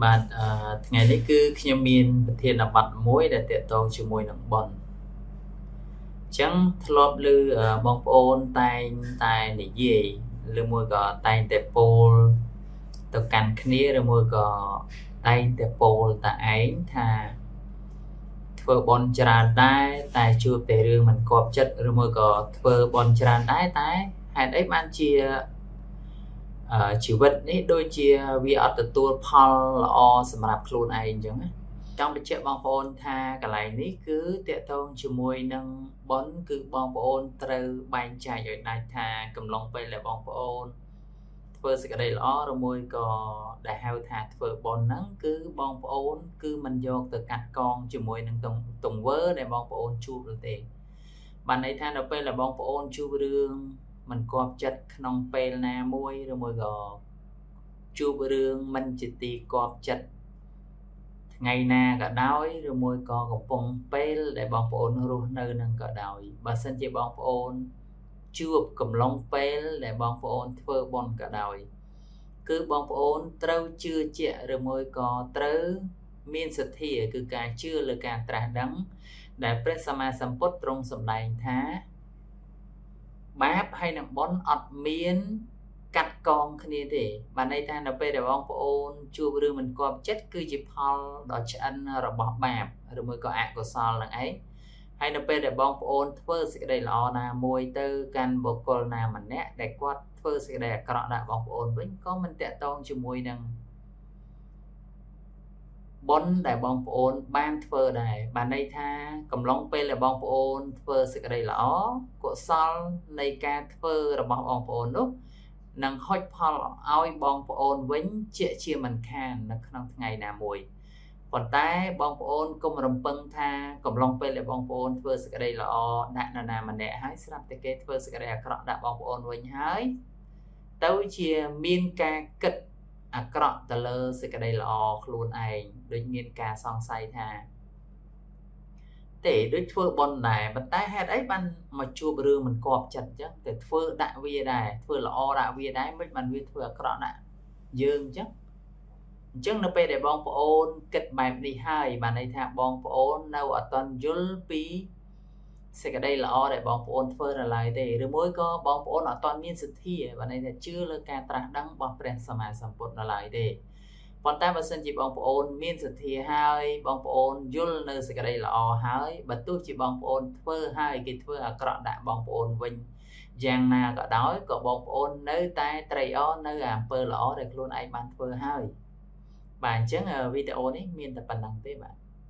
បាទថ្ងៃនេះគឺខ្ញុំមានប្រធានបទមួយដែលទាក់ទងជាមួយនឹងប៉ុនអញ្ចឹងធ្លាប់ឮបងប្អូនតែងតែនិយាយឬមួយក៏តែងតែពោលទៅកាន់គ្នាឬមួយក៏តែងតែពោលតែឯងថាធ្វើប៉ុនច្រើនដែរតែជួបតែរឿងមិនគាប់ចិត្តឬមួយក៏ធ្វើប៉ុនច្រើនដែរតែហេតុអីបានជាជីវិតនេះដូចជាវាអត់ទទួលផលល្អសម្រាប់ខ្លួនឯងអញ្ចឹងណាចង់បញ្ជាក់បងប្អូនថាកន្លែងនេះគឺតាក់ទងជាមួយនឹងប៉ុនគឺបងប្អូនត្រូវបែងចែកឲ្យដាច់ថាកំឡុងពេលដែលបងប្អូនធ្វើសេចក្តីល្អឬមួយក៏ដែលហៅថាធ្វើប៉ុនហ្នឹងគឺបងប្អូនគឺមិនយកទៅកាត់កងជាមួយនឹងទង្វើដែលបងប្អូនជួបនោះទេបានន័យថានៅពេលដែលបងប្អូនជួបរឿងមិនគាប់ចិត្តក្នុងពេលណាមួយឬមួយក៏ជួបរឿងមិនជាទីគាប់ចិត្តថ្ងៃណាក៏ដោយឬមួយក៏កំពុងពេលដែលបងប្អូនរស់នៅនឹងក៏ដោយបើសិនជាបងប្អូនជួបកំឡុងពេលដែលបងប្អូនធ្វើបុណ្យក៏ដោយគឺបងប្អូនត្រូវជឿជាក់ឬមួយក៏ត្រូវមានសទ្ធាគឺការជឿលើការត្រាស់ដឹងដែលព្រះសម្មាសម្ពុទ្ធទ្រង់សម្ដែងថាបាបហើយនឹងបុណ្យអត់មានកាត់កងគ្នាទេបានន័យថានៅពេលដែលបងប្អូនជួបរឿងមិនគាប់ចិត្តគឺជាផលដ៏ឆ្អិនរបស់បាបឬមួយក៏អកុសលនឹងឯងហើយនៅពេលដែលបងប្អូនធ្វើសេចក្តីល្អណាមួយទៅកាន់បុគ្គលណាម្នាក់ដែលគាត់ធ្វើសេចក្តីអាក្រក់ដាក់បងប្អូនវិញក៏មិនតាក់ទងជាមួយនឹងបុណ្យដែលបងប្អូនបានធ្វើដែរបានន័យថាកំឡុងពេលដែលបងប្អូនធ្វើសេចក្តីល្អកុសលនៃការធ្វើរបស់បងប្អូននោះនឹងហុចផលឲ្យបងប្អូនវិញជាមិនខាននៅក្នុងថ្ងៃណាមួយប៉ុន្តែបងប្អូនកុំរំពឹងថាកំឡុងពេលដែលបងប្អូនធ្វើសេចក្តីល្អដាក់នរណាម្នាក់ហើយស្រាប់តែគេធ្វើសេចក្តីអាក្រក់ដាក់បងប្អូនវិញហើយទៅជាមានការគិតអាក្រក់ទៅលើសេចក្តីល្អខ្លួនឯងដូចមានការសង្ស័យថាទេដូចធ្វើបុណ្យដែរប៉ុន្តែហេតុអីបានមកជួបរឿងមិនគាប់ចិត្តអញ្ចឹងតែធ្វើដាក់វាដែរធ្វើល្អដាក់វាដែរមិនបានវាធ្វើអាក្រក់ដាក់យើងអញ្ចឹងនៅពេលដែលបងប្អូនគិតបែបនេះហើយបានន័យថាបងប្អូននៅអត់ទាន់យល់ពីសេចក្តីល្អដែលបងប្អូនធ្វើនៅឡើយទេឬមួយក៏បងប្អូនអត់ទាន់មានសទ្ធាបានន័យថាជឿលើការត្រាស់ដឹងរបស់ព្រះសម្មាសម្ពុទ្ធនៅឡើយទេប៉ុន្តែបើសិនជាបងប្អូនមានសទ្ធាហើយបងប្អូនយល់នៅសេចក្តីល្អហើយបើទោះជាបងប្អូនធ្វើហើយគេធ្វើអាក្រក់ដាក់បងប្អូនវិញយ៉ាងណាក៏ដោយក៏បងប្អូននៅតែត្រេកអរនៅអំពើល្អដែលខ្លួនឯងបានធ្វើហើយបាទអញ្ចឹងវីដេអូនេះមានតែប៉ុណ្្នឹងទេបាទ